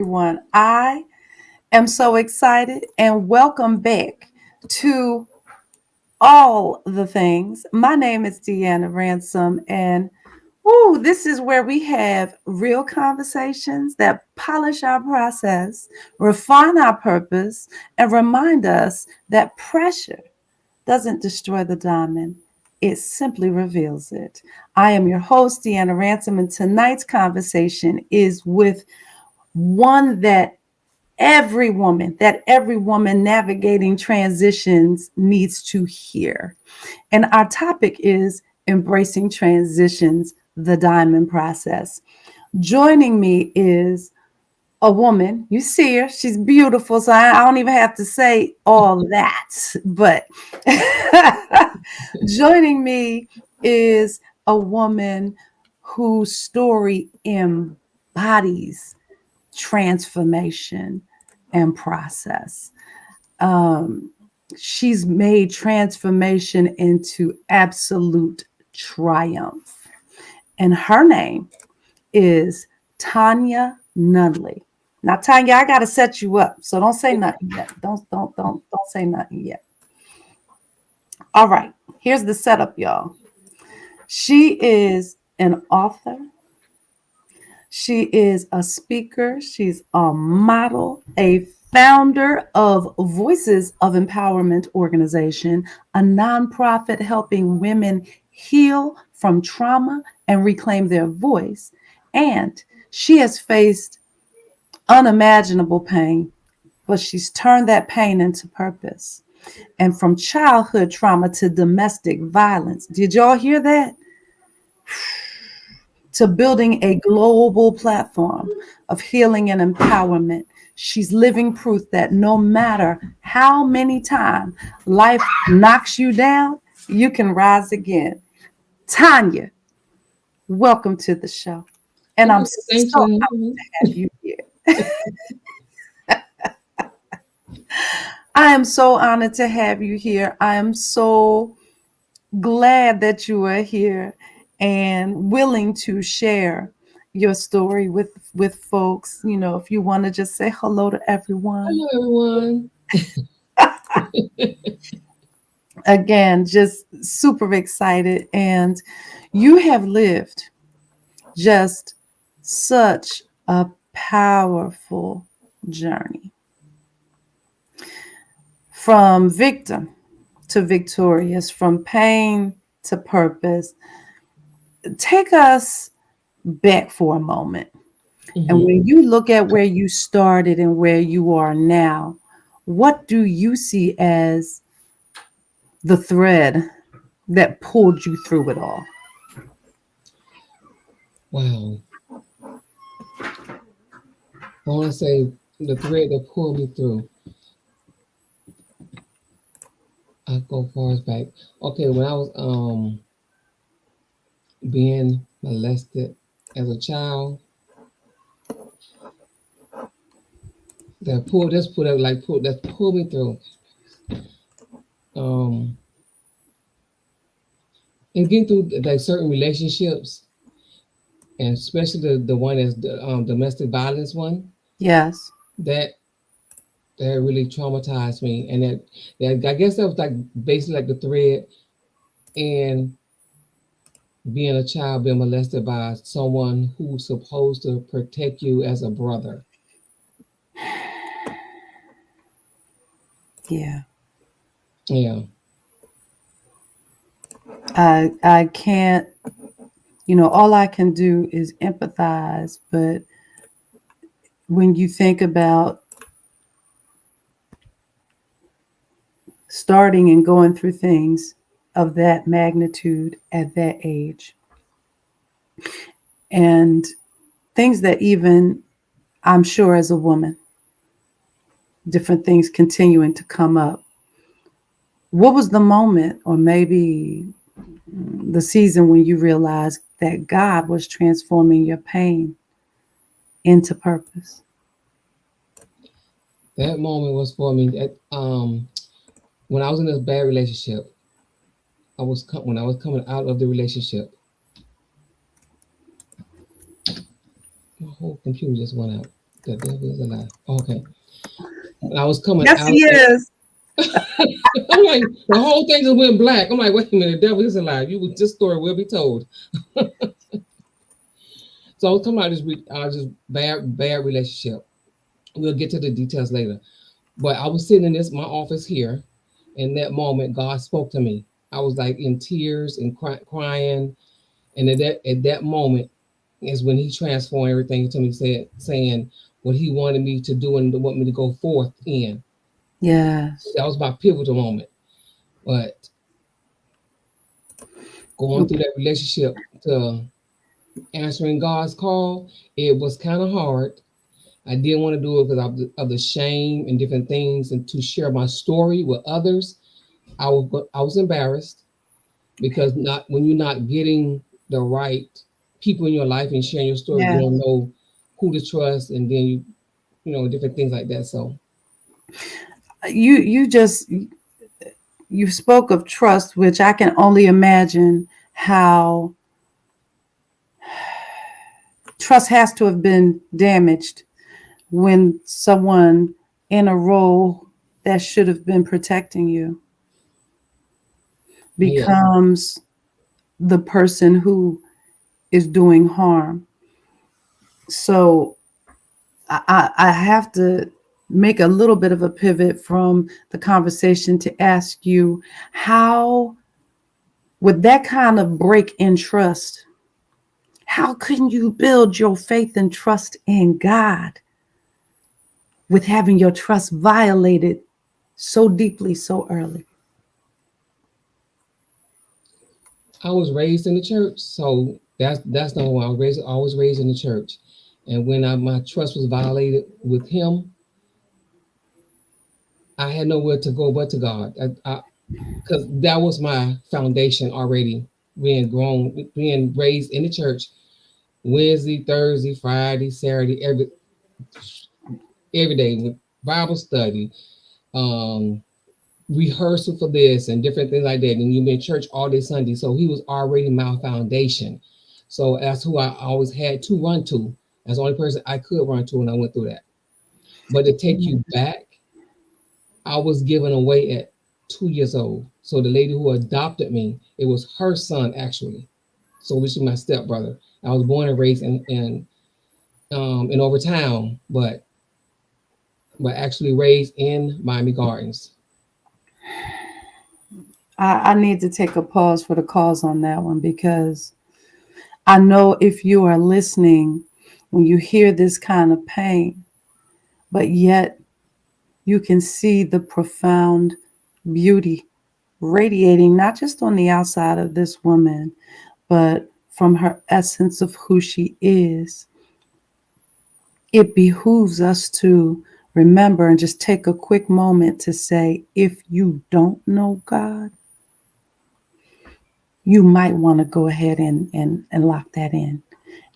everyone. I am so excited and welcome back to all the things. My name is Deanna Ransom, and this is where we have real conversations that polish our process, refine our purpose, and remind us that pressure doesn't destroy the diamond. It simply reveals it. I am your host, Deanna Ransom, and tonight's conversation is with one that every woman navigating transitions needs to hear. And our topic is embracing transitions, the diamond process. Joining me is a woman. You see her, she's beautiful. So I don't even have to say all that. But joining me is a woman whose story embodies transformation and process. Um, she's made transformation into absolute triumph. And her name is Tonja Nunnally. Now, Tanya, I gotta set you up, so don't say nothing yet. Don't say nothing yet. All right, here's the setup, y'all. She is an author. She is a speaker. She's a model, a founder of Voices of Empowerment organization, a nonprofit helping women heal from trauma and reclaim their voice. And she has faced unimaginable pain, but she's turned that pain into purpose. And from childhood trauma to domestic violence, did y'all hear that? To building a global platform of healing and empowerment. She's living proof that no matter how many times life knocks you down, you can rise again. Tonja, welcome to the show. And I'm Thanks so for happy having me. to have you here. I am so honored to have you here. I am so glad that you are here and willing to share your story with folks. If you want to just say hello to everyone. Hello, everyone. Again, just super excited. And you have lived just such a powerful journey from victim to victorious, from pain to purpose. Take us back for a moment. And Mhm. when you look at where you started and where you are now, what do you see as the thread that pulled you through it all? Wow. I want to say the thread that pulled me through. I go far as back. Okay, when I was being molested as a child, that pulled me through. Um, and getting through like certain relationships, and especially the one that's the domestic violence one. Yes. That that really traumatized me, and that I guess that was like basically like the thread in being a child being molested by someone who's supposed to protect you as a brother. Yeah. Yeah. I can't, all I can do is empathize, but when you think about starting and going through things of that magnitude at that age, and things that even I'm sure as a woman, different things continuing to come up. What was the moment, or maybe the season, when you realized that God was transforming your pain into purpose? That moment was for me at when I was in this bad relationship. When I was coming out of the relationship. My whole computer just went out. The devil is alive. Okay. When I was coming Yes, out, he is. I'm like, the whole thing just went black. I'm like, wait a minute, the devil is alive. You this story will be told. So I was coming out of this bad relationship. We'll get to the details later. But I was sitting in my office here. In that moment, God spoke to me. I was like in tears and crying. And at that moment is when He transformed everything to me, saying what He wanted me to do and want me to go forth in. Yes. That was my pivotal moment. But going through that relationship to answering God's call, it was kind of hard. I didn't want to do it because of the shame and different things, and to share my story with others. I was embarrassed because not when you're not getting the right people in your life and sharing your story, you Yeah. don't know who to trust, and then different things like that. So You spoke of trust, which I can only imagine how trust has to have been damaged when someone in a role that should have been protecting you yeah, becomes the person who is doing harm. So I have to make a little bit of a pivot from the conversation to ask you how, with that kind of break in trust, how can you build your faith and trust in God with having your trust violated so deeply so early? I was raised in the church, so that's number one. I was raised in the church, and when my trust was violated with Him, I had nowhere to go but to God. Because that was my foundation already. Being raised in the church, Wednesday, Thursday, Friday, Saturday, every day with Bible study, um, rehearsal for this and different things like that. And you've been in church all day Sunday. So He was already my foundation. So that's who I always had to run to. That's the only person I could run to when I went through that. But to take you back, I was given away at 2 years old. So the lady who adopted me, it was her son actually. So which is my stepbrother. I was born and raised in Overtown, but actually raised in Miami Gardens. I need to take a pause for the cause on that one, because I know if you are listening, when you hear this kind of pain, but yet you can see the profound beauty radiating not just on the outside of this woman, but from her essence of who she is. It behooves us to remember and just take a quick moment to say, if you don't know God, you might want to go ahead and lock that in.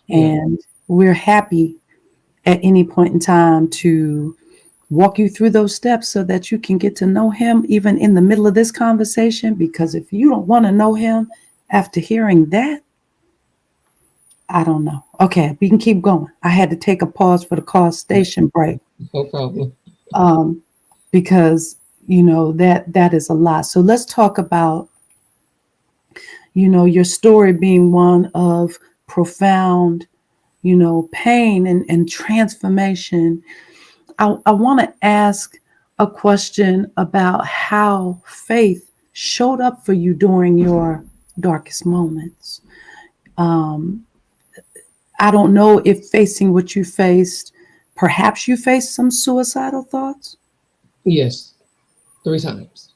Yeah. And we're happy at any point in time to walk you through those steps so that you can get to know Him even in the middle of this conversation. Because if you don't want to know Him after hearing that, I don't know. Okay, we can keep going. I had to take a pause for the cause station break, No problem. um, because that is a lot. So let's talk about your story being one of profound pain and transformation. I want to ask a question about how faith showed up for you during your darkest moments. Um, I don't know if facing what you faced, perhaps you faced some suicidal thoughts. Yes, 3 times.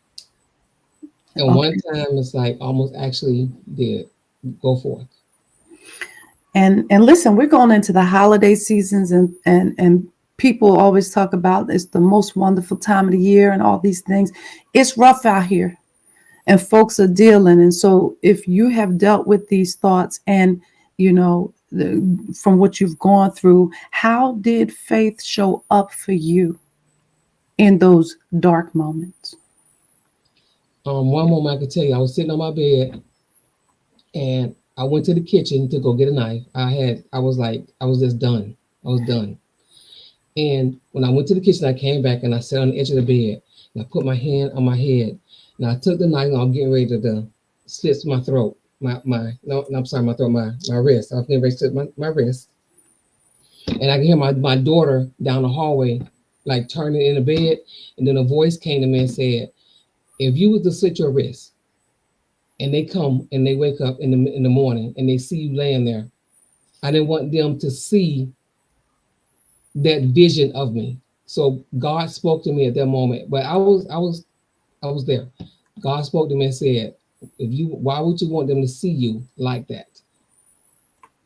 And one Okay. time it's like almost actually did go forth. And listen, we're going into the holiday seasons, and people always talk about it's the most wonderful time of the year and all these things. It's rough out here, and folks are dealing. And so if you have dealt with these thoughts and from what you've gone through, how did faith show up for you in those dark moments? One moment I could tell you, I was sitting on my bed and I went to the kitchen to go get a knife. I was just done. I was done. And when I went to the kitchen, I came back and I sat on the edge of the bed and I put my hand on my head and I took the knife and I was getting ready to slit my throat. I'm sorry, my throat, my wrist. I was getting ready to slit my wrist. And I can hear my daughter down the hallway, like turning in the bed. And then a voice came to me and said, if you was to slit your wrist and they come and they wake up in the morning and they see you laying there, I didn't want them to see that vision of me. So God spoke to me at that moment. But I was there. God spoke to me and said, why would you want them to see you like that?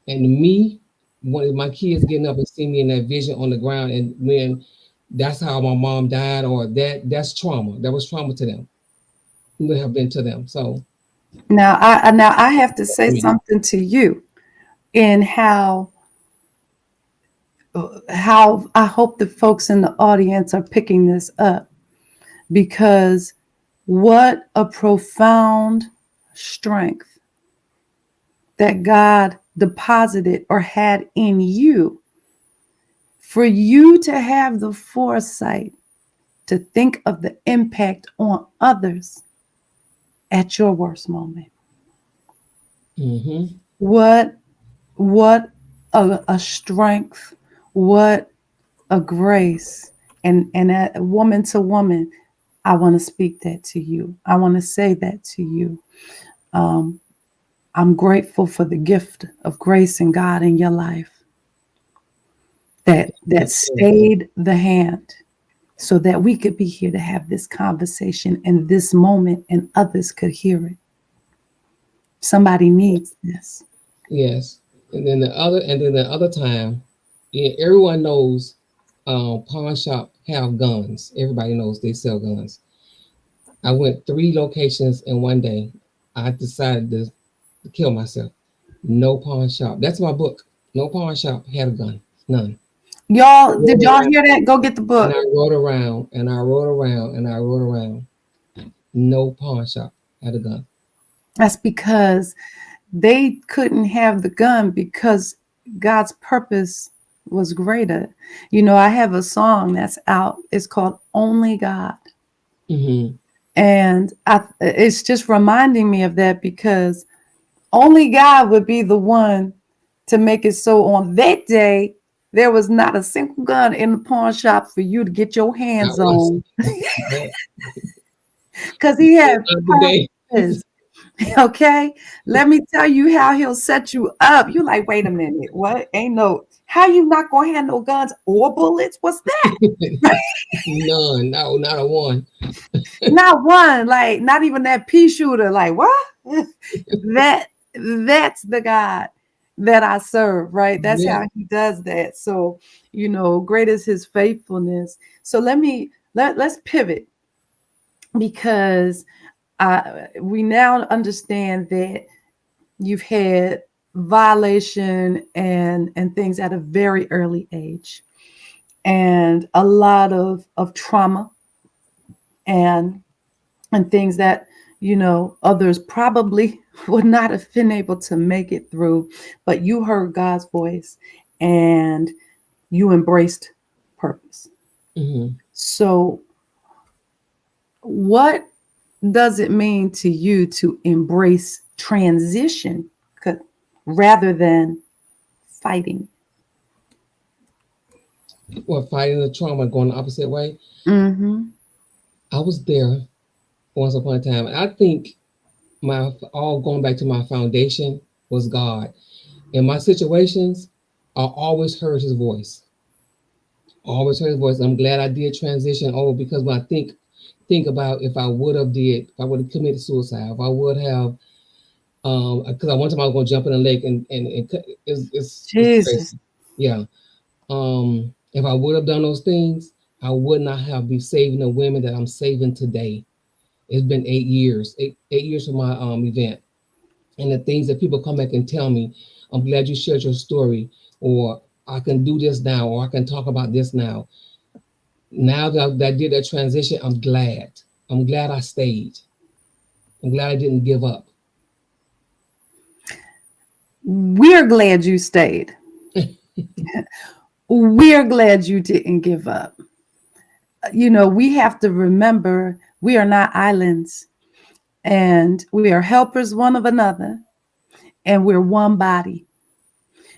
And me, one of my kids getting up and see me in that vision on the ground, and when that's how my mom died, or that's trauma. That was trauma to them. It would have been to them. So Now I have to say I mean, something to you in how I hope the folks in the audience are picking this up, because what a profound strength that God deposited or had in you, for you to have the foresight to think of the impact on others at your worst moment. mm-hmm. What what a strength, what a grace. And a woman to woman, I want to speak that to you. I want to say that to you. Um, I'm grateful for the gift of grace and God in your life that stayed the hand so that we could be here to have this conversation in this moment and others could hear it. Somebody needs this. Yes. And then the other time, yeah, everyone knows pawn shop have guns. Everybody knows they sell guns. I went 3 locations in one day. I decided to kill myself. No pawn shop. That's my book. No pawn shop had a gun. None. I Y'all, did rode y'all around hear that? Go get the and book. I rode around and I rode around and I rode around. No pawn shop had a gun. That's because they couldn't have the gun because God's purpose was greater. You know, I have a song that's out. It's called Only God. Mm-hmm. And it's just reminding me of that, because only God would be the one to make it so on that day there was not a single gun in the pawn shop for you to get your Not hands once. on, Not because he had today. purpose. Okay, let me tell you how he'll set you up. You like, wait a minute, what? Ain't no, how you not gonna have no guns or bullets? What's that? None. No, not a one. Not one, like not even that pea shooter. Like what? that that's the God that I serve, right? That's Yeah. how he does that. So, great is his faithfulness. So let's pivot, because we now understand that you've had violation and things at a very early age, and a lot of trauma and things that others probably would not have been able to make it through, but you heard God's voice and you embraced purpose. Mm-hmm. So what does it mean to you to embrace transition rather than fighting? Well, fighting the trauma going the opposite way. Mm-hmm. I was there once upon a time. And I think all going back to my foundation was God. In my situations, I always heard his voice. Always heard his voice. I'm glad I did transition over, because when I think about if I would have if I would have committed suicide, if I would have, because I one time I was going to jump in the lake it's Jesus. crazy. Yeah. If I would have done those things, I would not have been saving the women that I'm saving today. It's been 8 years, 8 years from my event, and the things that people come back and tell me, I'm glad you shared your story, or I can do this now, or I can talk about this now. Now that I did that transition, I'm glad. I'm glad I stayed. I'm glad I didn't give up. We're glad you stayed. we're glad you didn't give up. We have to remember we are not islands, and we are helpers one of another, and we're one body.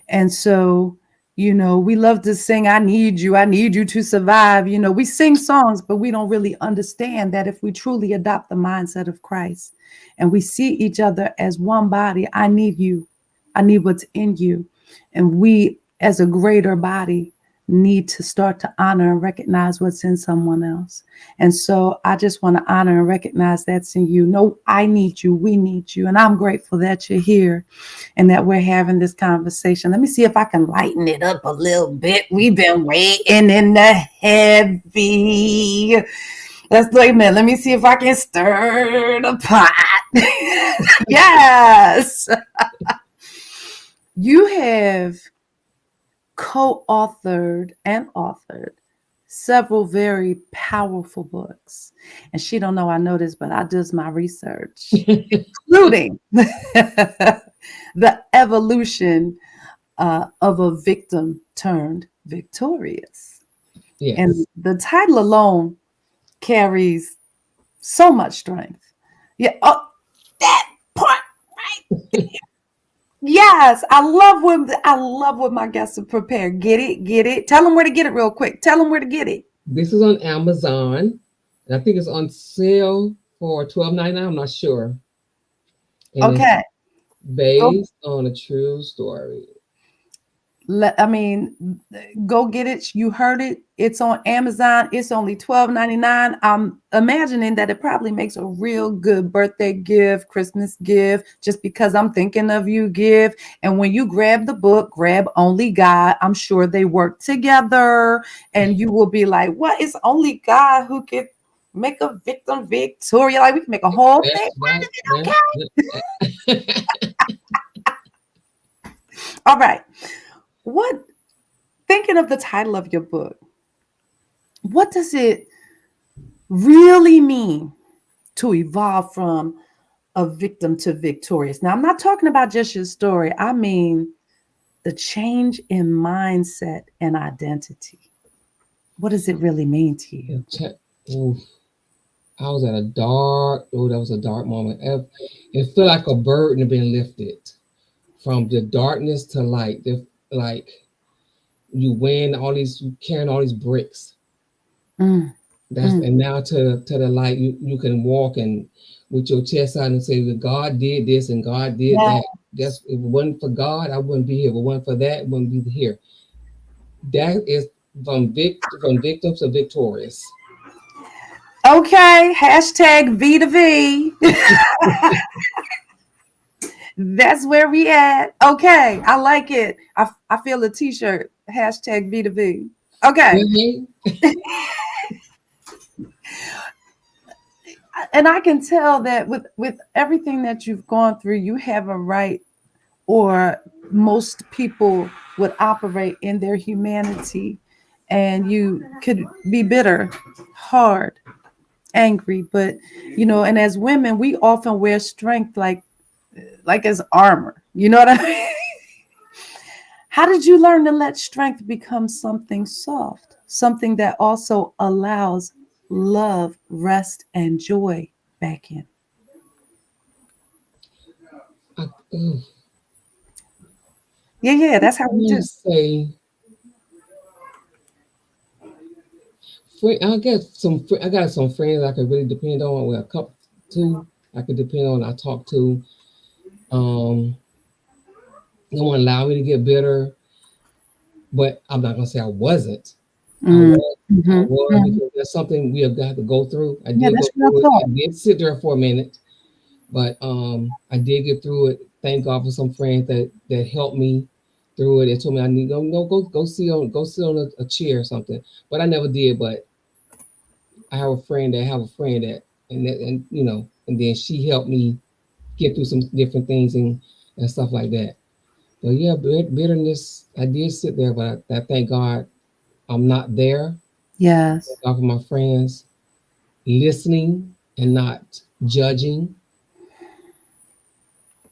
And so, we love to sing, I need you to survive. We sing songs, but we don't really understand that if we truly adopt the mindset of Christ and we see each other as one body, I need you, I need what's in you. And we, as a greater body, need to start to honor and recognize what's in someone else. And so I just want to honor and recognize that's in you. No, I need you. We need you. And I'm grateful that you're here and that we're having this conversation. Let me see if I can lighten it up a little bit. We've been waiting in the heavy. Let's wait a minute. Let me see if I can stir the pot. Yes. You have co-authored and authored several very powerful books. And she don't know I know this, but I does my research, including the evolution of a victim turned victorious. Yes. And the title alone carries so much strength. Yeah. Oh, that part right. Yes, I love when my guests are prepared. Get it, get it. Tell them where to get it real quick. Tell them where to get it. This is on Amazon, and I think it's on sale for $12.99. I'm not sure. And it's Okay. based on a true story. Go get it. You heard it. It's on Amazon. It's only $12.99. I'm imagining that it probably makes a real good birthday gift, Christmas gift, just because I'm thinking of you gift. And when you grab the book, grab Only God. I'm sure they work together, and you will be like, what is Only God who can make a victim Victoria? Like we can make a whole thing. That's right. Okay. All right. What, thinking of the title of your book, what does it really mean to evolve from a victim to victorious? Now, I'm not talking about just your story. I mean the change in mindset and identity. What does it really mean to you? Oof. I was at that was a dark moment. It felt like a burden had been lifted from the darkness to light. Like you carrying all these bricks. Mm, And now to the light, you can walk and with your chest out and say, well, God did this and God did yeah. that. If it wasn't for God, I wouldn't be here. If it wasn't for that, I wouldn't be here. That is from victims to victorious. Okay. Hashtag V to V. That's where we at. Okay. I like it. I feel a t-shirt. Hashtag V to V. Okay. Mhm. And I can tell that with everything that you've gone through, you have a right, or most people would operate in their humanity, and you could be bitter, hard, angry, but and as women, we often wear strength like as armor. You know what I mean? How did you learn to let strength become something soft, something that also allows love, rest, and joy back in? I, ooh, Yeah, I that's how we want to do. say, I guess I got some friends I could really depend on. Well, a couple, two I could depend on. I talk to. Um, no one allowed me to get bitter, but I'm not gonna say I wasn't. I Mm, was. I mhm, was mhm. because that's something we have got to go through. I Yeah, did go that's real through it. I talk. did sit there for a minute, but I did get through it. Thank God for some friends that helped me through it. They told me I need go sit on a chair or something. But I never did. But I have a friend and and then she helped me get through some different things and stuff like that. But yeah, bitterness. I did sit there, but I thank God I'm not there. Yes. Thank God for my friends listening and not judging.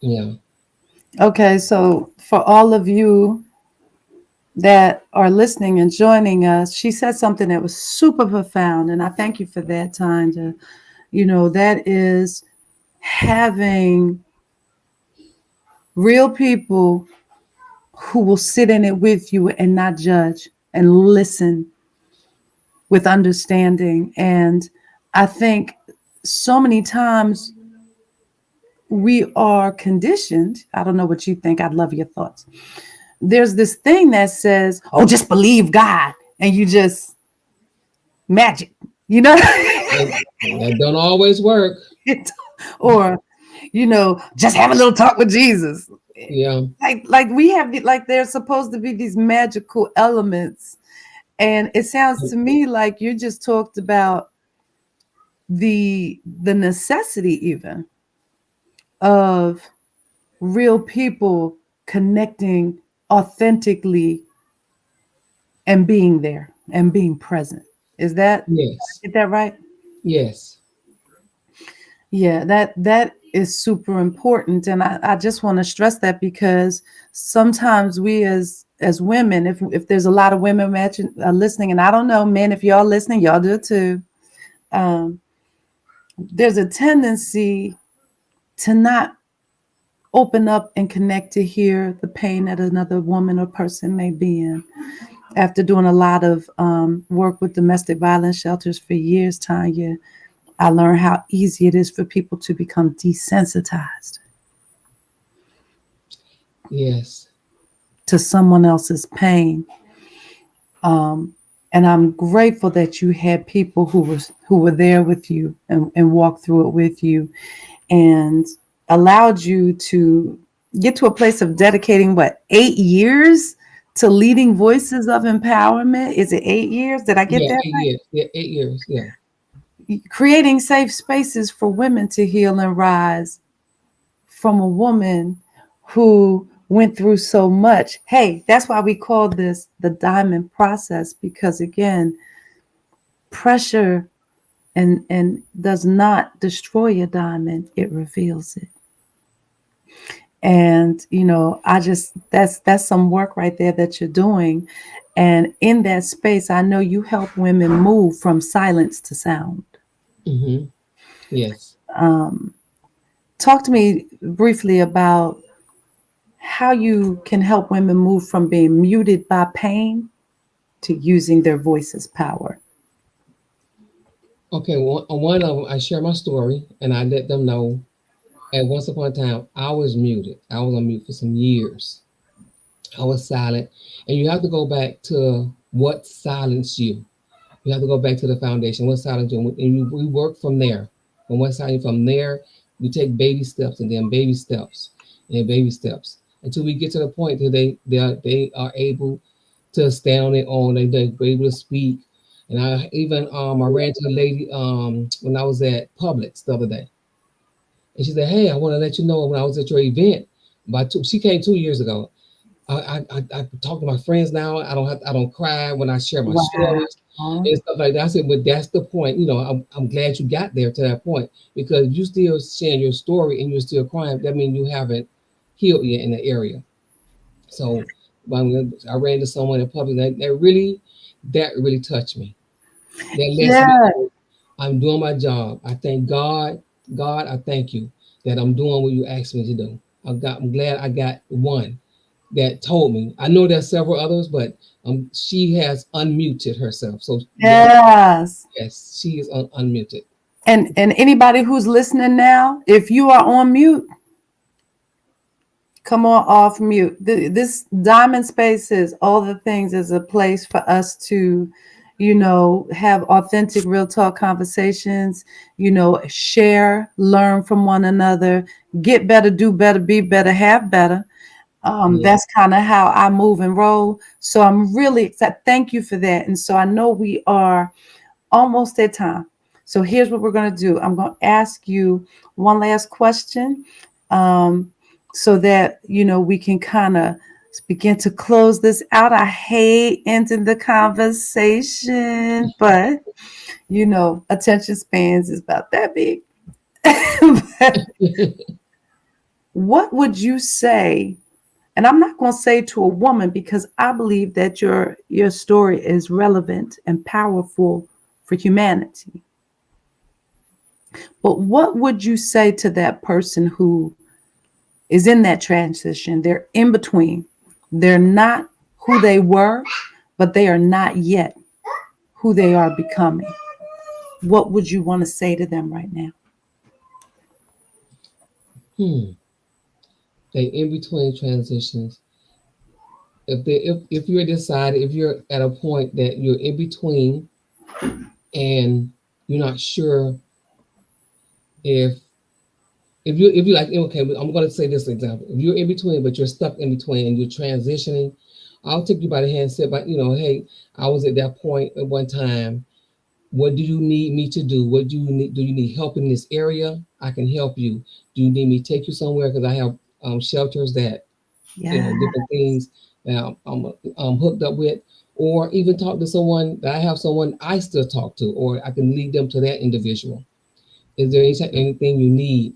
Yeah. Okay, so for all of you that are listening and joining us, she said something that was super profound. And I thank you for that, Tonja. That is having real people who will sit in it with you and not judge and listen with understanding. And I think so many times we are conditioned. I don't know what you think. I'd love your thoughts. There's this thing that says, oh, just believe God. And you just magic, you know? That don't always work. Or, just have a little talk with Jesus. Yeah. Like we have, like there's supposed to be these magical elements. And it sounds to me like you just talked about the necessity even of real people connecting authentically and being there and being present. Is that, Yes. get that right? Yes. Yeah, that is super important. And I just want to stress that because sometimes we as women, if there's a lot of women listening, and I don't know, men, if y'all listening, y'all do it too. Um, there's a tendency to not open up and connect to hear the pain that another woman or person may be in. After doing a lot of work with domestic violence shelters for years, Tanya, I learned how easy it is for people to become desensitized Yes. to someone else's pain. And I'm grateful that you had people who were there with you and walked through it with you and allowed you to get to a place of dedicating 8 years to leading voices of empowerment. Is it 8 years? Did I get Yeah. that 8 years. Yeah. 8 years. Yeah. right? Creating safe spaces for women to heal and rise from a woman who went through so much. Hey, that's why we call this the diamond process, because again, pressure and does not destroy a diamond, it reveals it. And I just, that's some work right there that you're doing. And in that space, I know you help women move from silence to sound. Mm-hmm. Yes. Talk to me briefly about how you can help women move from being muted by pain to using their voice's power. Okay. One of them, I share my story and I let them know. At once upon a time, I was muted. I was on mute for some years. I was silent, and you have to go back to what silenced you. You have to go back to the foundation. What silenced you, and we work from there. From what silenced you, from there, you take baby steps, and then baby steps, and then baby steps, until we get to the point that they are able to stand on their own. They're able to speak. And I ran to a lady when I was at Publix the other day, and she said, "Hey, I want to let you know when I was at your event." She came 2 years ago. I talk to my friends now. I don't cry when I share my stories Wow. and stuff like that. I said, but that's the point. I'm glad you got there to that point, because you still sharing your story and you're still crying. That means you haven't healed yet in the area. So I ran to someone in public that really touched me. That lets me Yeah. know I'm doing my job. I thank God. God, I thank you that I'm doing what you asked me to do. I'm glad I got one that told me. I know there's several others, but she has unmuted herself. So one, Yes. yes, she is unmuted. And anybody who's listening now, if you are on mute, come on off mute. This diamond space is all the things, is a place for us to, have authentic, real talk conversations, share, learn from one another, get better, do better, be better, have better. Yeah. That's kind of how I move and roll. So I'm really excited. Thank you for that. And so I know we are almost at time. So here's what we're going to do. I'm going to ask you one last question, so that, we can kind of begin to close this out. I hate ending the conversation, but, attention spans is about that big. But what would you say And I'm not going to say to a woman because I believe that your story is relevant and powerful for humanity. But what would you say to that person who is in that transition? They're in between. They're not who they were, but they are not yet who they are becoming. What would you want to say to them right now? Hmm. They in between transitions. If you're decided, if you're at a point that you're in between and you're not sure if if you like, okay, I'm going to say this example. If you're in between, but you're stuck in between and you're transitioning, I'll take you by the hand and say, but hey, I was at that point at one time. What do you need me to do? What do you need? Do you need help in this area? I can help you. Do you need me to take you somewhere? Because I have shelters that, Yeah. different things that I'm hooked up with, or even talk to someone that I have someone I still talk to, or I can lead them to that individual. Is there anything you need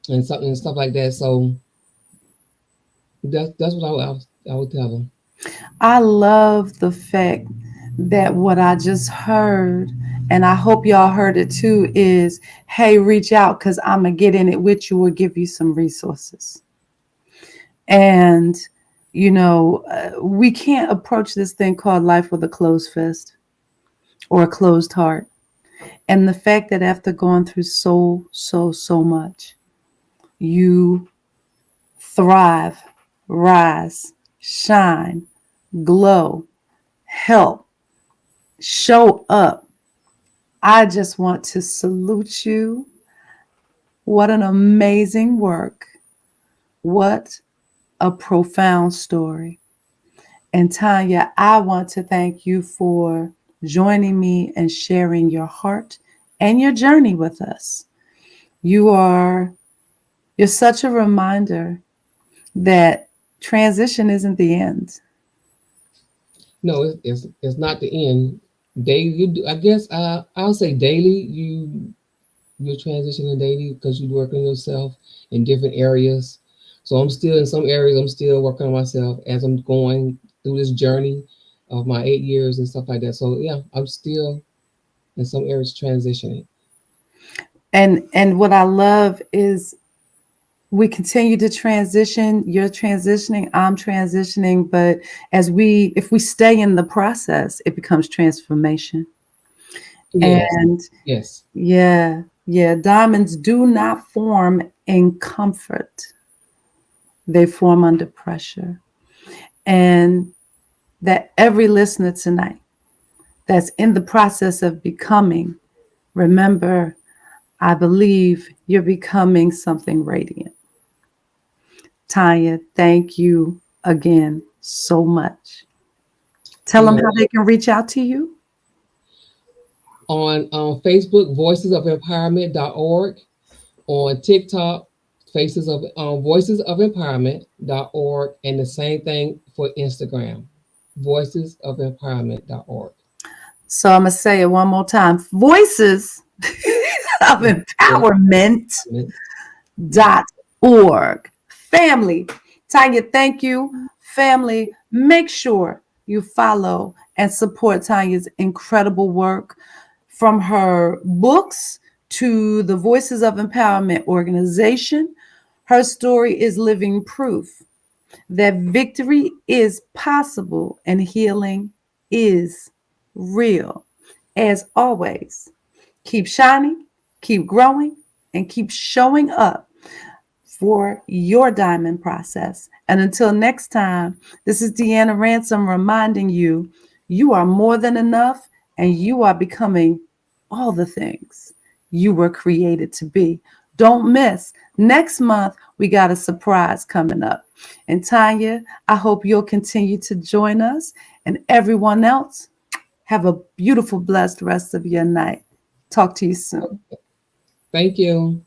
and something and stuff like that? So that's what I would tell them. I love the fact that what I just heard, and I hope y'all heard it too, is hey, reach out because I'm going to get in it with you or give you some resources. And, we can't approach this thing called life with a closed fist or a closed heart. And the fact that after going through so much, you thrive, rise, shine, glow, help, show up. I just want to salute you. What an amazing work. What a profound story. And Tanya, I want to thank you for joining me and sharing your heart and your journey with us. You're such a reminder that transition isn't the end. No, it's not the end. Daily, I guess I'll say daily. You're transitioning daily because you're working on yourself in different areas. So I'm still in some areas. I'm still working on myself as I'm going through this journey of my 8 years and stuff like that. So yeah, I'm still in some areas transitioning. And what I love is we continue to transition. You're transitioning, I'm transitioning, but if we stay in the process, it becomes transformation. Yes, And yes, yeah, yeah, diamonds do not form in comfort. They form under pressure. And that every listener tonight that's in the process of becoming, remember, I believe you're becoming something radiant. Tanya, thank you again so much. Tell them you're how they can reach out to you. on Facebook, voicesofempowerment.org. On TikTok, voicesofempowerment.org, and the same thing for Instagram, voicesofempowerment.org. So I'm going to say it one more time. Voices of empowerment.org. Family, Tanya, thank you. Family, make sure you follow and support Tanya's incredible work from her books to the Voices of Empowerment organization. Her story is living proof that victory is possible and healing is real. As always, keep shining, keep growing, and keep showing up for your diamond process. And until next time, this is Deanna Ransom reminding you you are more than enough and you are becoming all the things you were created to be. Don't miss. Next month, we got a surprise coming up. And Tanya, I hope you'll continue to join us. And everyone else, have a beautiful, blessed rest of your night. Talk to you soon. Thank you.